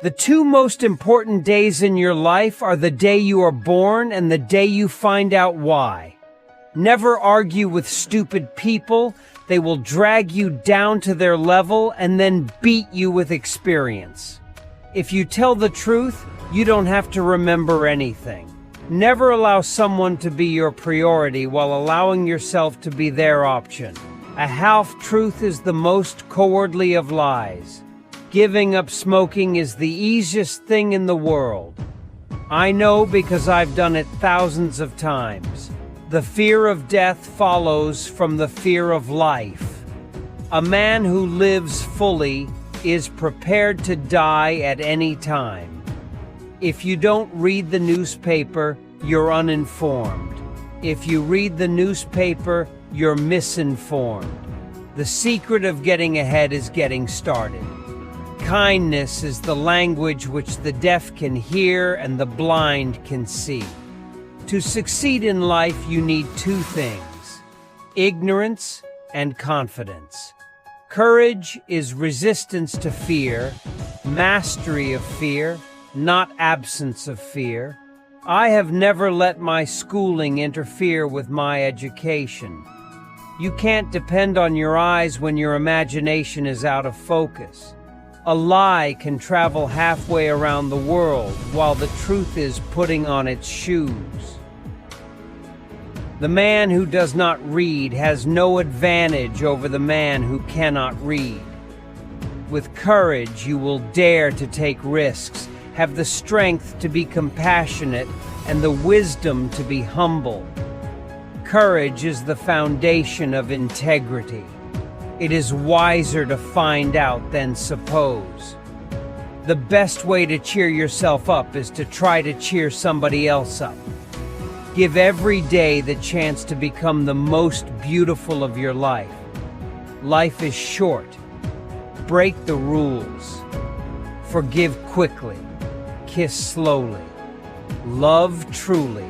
The two most important days in your life are the day you are born and the day you find out why. Never argue with stupid people. They will drag you down to their level and then beat you with experience. If you tell the truth, you don't have to remember anything. Never allow someone to be your priority while allowing yourself to be their option. A half-truth is the most cowardly of lies. Giving up smoking is the easiest thing in the world. I know because I've done it thousands of times. The fear of death follows from the fear of life. A man who lives fully is prepared to die at any time. If you don't read the newspaper, you're uninformed. If you read the newspaper, you're misinformed. The secret of getting ahead is getting started. Kindness is the language which the deaf can hear and the blind can see. To succeed in life, you need two things: ignorance and confidence. Courage is resistance to fear, mastery of fear, not absence of fear. I have never let my schooling interfere with my education. You can't depend on your eyes when your imagination is out of focus. A lie can travel halfway around the world, while the truth is putting on its shoes. The man who does not read has no advantage over the man who cannot read. With courage, you will dare to take risks, have the strength to be compassionate, and the wisdom to be humble. Courage is the foundation of integrity. It is wiser to find out than suppose. The best way to cheer yourself up is to try to cheer somebody else up. Give every day the chance to become the most beautiful of your life. Life is short. Break the rules. Forgive quickly. Kiss slowly. Love truly.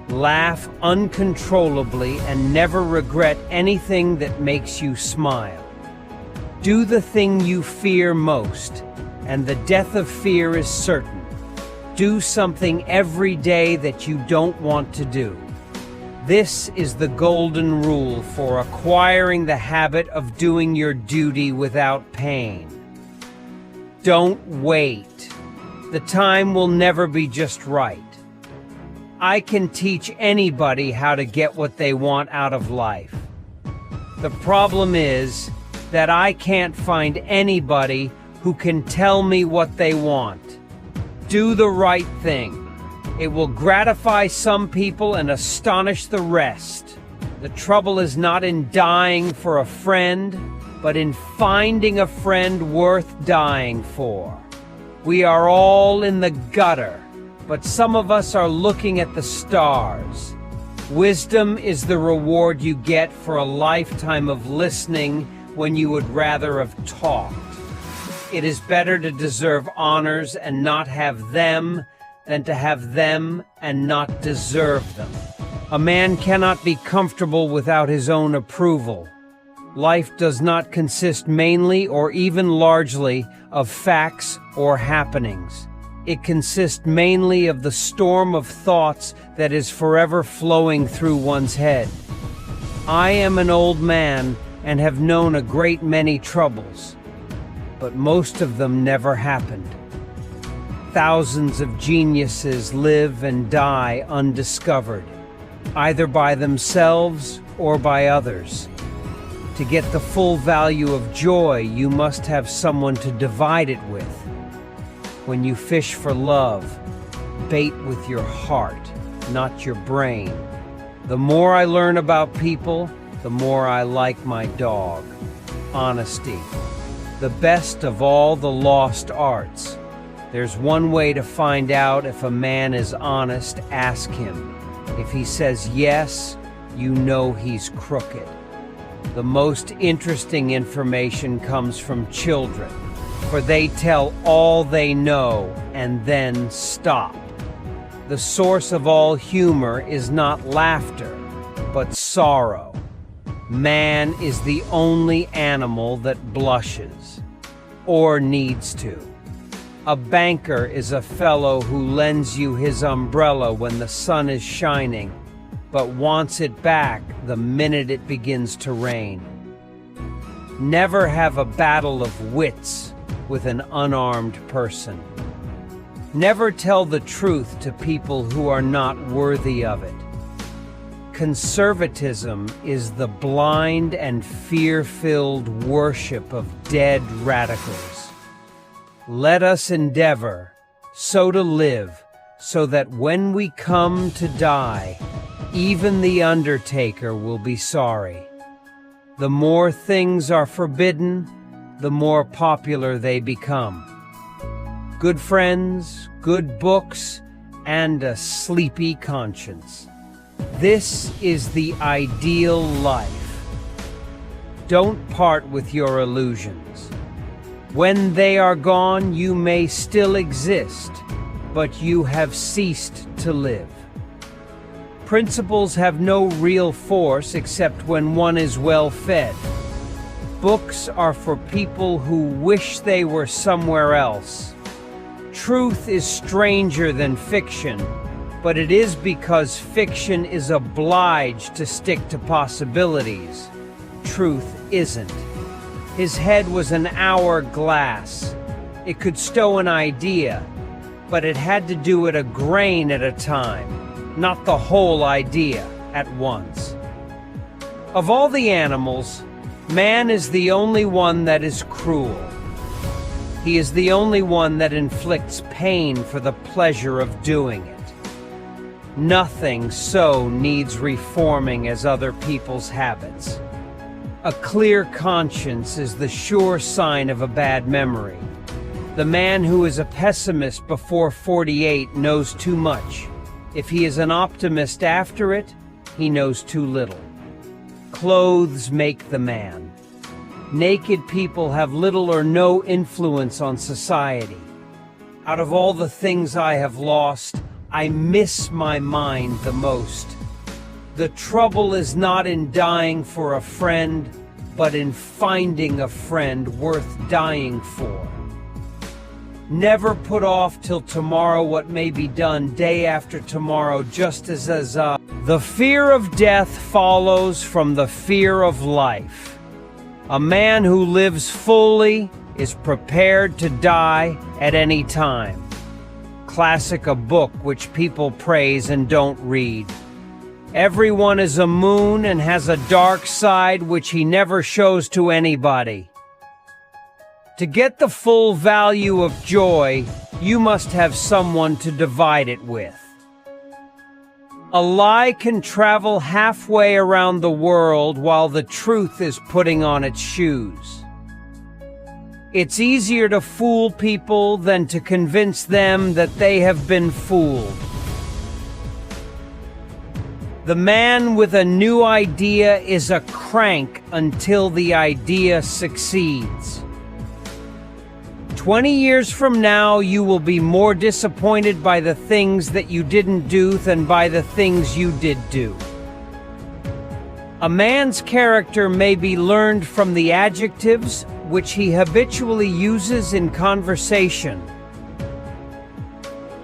Laugh uncontrollably and never regret anything that makes you smile. Do the thing you fear most, and the death of fear is certain. Do something every day that you don't want to do. This is the golden rule for acquiring the habit of doing your duty without pain. Don't wait. The time will never be just right. I can teach anybody how to get what they want out of life. The problem is that I can't find anybody who can tell me what they want. Do the right thing. It will gratify some people and astonish the rest. The trouble is not in dying for a friend, but in finding a friend worth dying for. We are all in the gutter, but some of us are looking at the stars. Wisdom is the reward you get for a lifetime of listening when you would rather have talked. It is better to deserve honors and not have them than to have them and not deserve them. A man cannot be comfortable without his own approval. Life does not consist mainly or even largely of facts or happenings. It consists mainly of the storm of thoughts that is forever flowing through one's head. I am an old man and have known a great many troubles, but most of them never happened. Thousands of geniuses live and die undiscovered, either by themselves or by others. To get the full value of joy, you must have someone to divide it with. When you fish for love, bait with your heart, not your brain. The more I learn about people, the more I like my dog. Honesty, the best of all the lost arts. There's one way to find out if a man is honest. Ask him. If he says yes, you know he's crooked. The most interesting information comes from children, for they tell all they know and then stop. The source of all humor is not laughter, but sorrow. Man is the only animal that blushes, or needs to. A banker is a fellow who lends you his umbrella when the sun is shining, but wants it back the minute it begins to rain. Never have a battle of wits with an unarmed person. Never tell the truth to people who are not worthy of it. Conservatism is the blind and fear-filled worship of dead radicals. Let us endeavor so to live, so that when we come to die, even the undertaker will be sorry. The more things are forbidden, the more popular they become. Good friends, good books, and a sleepy conscience. This is the ideal life. Don't part with your illusions. When they are gone, you may still exist, but you have ceased to live. Principles have no real force except when one is well fed. Books are for people who wish they were somewhere else. Truth is stranger than fiction, but it is because fiction is obliged to stick to possibilities. Truth isn't. His head was an hourglass. It could stow an idea, but it had to do it a grain at a time, not the whole idea at once. Of all the animals, man is the only one that is cruel. He is the only one that inflicts pain for the pleasure of doing it. Nothing so needs reforming as other people's habits. A clear conscience is the sure sign of a bad memory. The man who is a pessimist before 48 knows too much. If he is an optimist after it, he knows too little. Clothes make the man. Naked people have little or no influence on society. Out of all the things I have lost, I miss my mind the most. The trouble is not in dying for a friend, but in finding a friend worth dying for. Never put off till tomorrow what may be done day after tomorrow, just as the fear of death follows from the fear of life. A man who lives fully is prepared to die at any time. Classic, a book which people praise and don't read. Everyone is a moon and has a dark side which he never shows to anybody. To get the full value of joy, you must have someone to divide it with. A lie can travel halfway around the world while the truth is putting on its shoes. It's easier to fool people than to convince them that they have been fooled. The man with a new idea is a crank until the idea succeeds. 20 years from now, you will be more disappointed by the things that you didn't do than by the things you did do. A man's character may be learned from the adjectives which he habitually uses in conversation.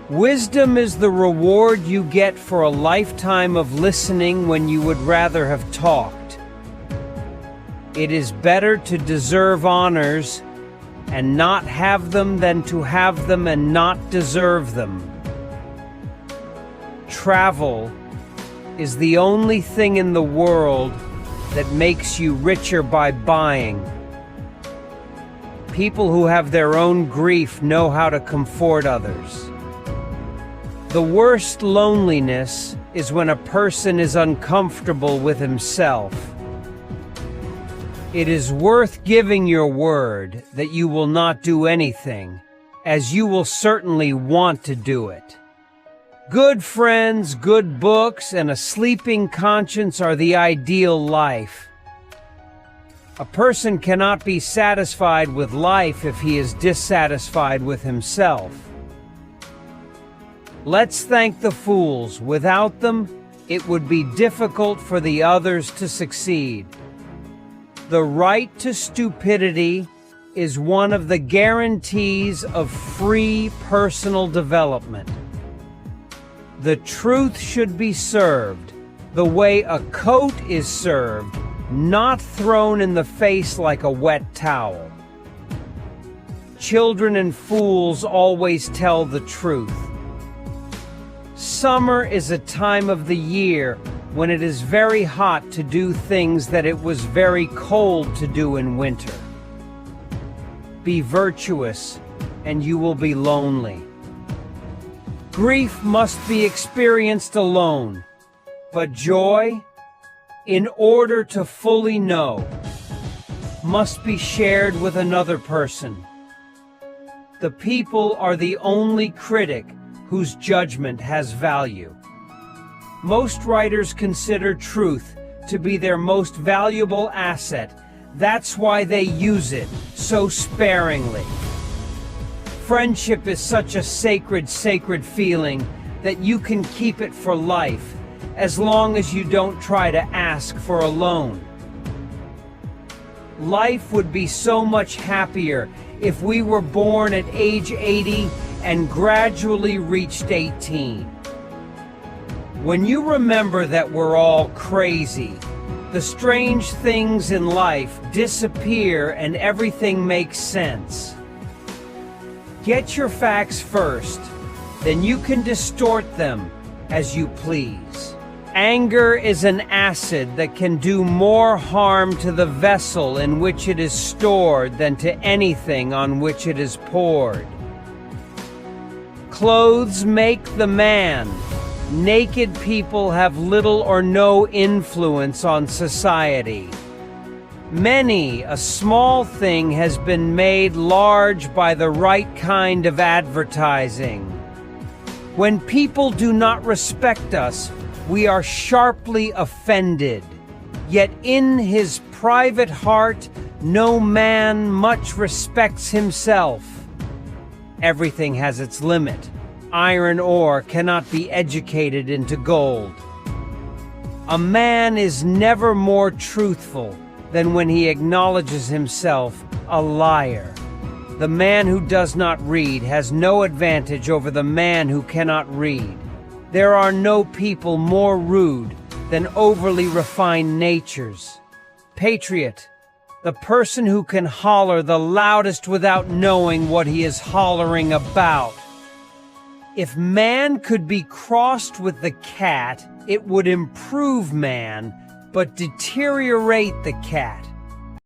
Wisdom is the reward you get for a lifetime of listening when you would rather have talked. It is better to deserve honors and not have them than to have them and not deserve them. Travel is the only thing in the world that makes you richer by buying. People who have their own grief know how to comfort others. The worst loneliness is when a person is uncomfortable with himself. It is worth giving your word that you will not do anything, as you will certainly want to do it. Good friends, good books, and a sleeping conscience are the ideal life. A person cannot be satisfied with life if he is dissatisfied with himself. Let's thank the fools. Without them, it would be difficult for the others to succeed. The right to stupidity is one of the guarantees of free personal development. The truth should be served the way a coat is served, not thrown in the face like a wet towel. Children and fools always tell the truth. Summer is a time of the year when it is very hot to do things that it was very cold to do in winter. Be virtuous, and you will be lonely. Grief must be experienced alone, but joy, in order to fully know, must be shared with another person. The people are the only critic whose judgment has value. Most writers consider truth to be their most valuable asset. That's why they use it so sparingly. Friendship is such a sacred feeling that you can keep it for life, as long as you don't try to ask for a loan. Life would be so much happier if we were born at age 80 and gradually reached 18. When you remember that we're all crazy, the strange things in life disappear and everything makes sense. Get your facts first, then you can distort them as you please. Anger is an acid that can do more harm to the vessel in which it is stored than to anything on which it is poured. Clothes make the man. Naked people have little or no influence on society. Many a small thing has been made large by the right kind of advertising. When people do not respect us, we are sharply offended. Yet in his private heart, no man much respects himself. Everything has its limit. Iron ore cannot be educated into gold. A man is never more truthful than when he acknowledges himself a liar. The man who does not read has no advantage over the man who cannot read. There are no people more rude than overly refined natures. Patriot, the person who can holler the loudest without knowing what he is hollering about. If man could be crossed with the cat, it would improve man, but deteriorate the cat.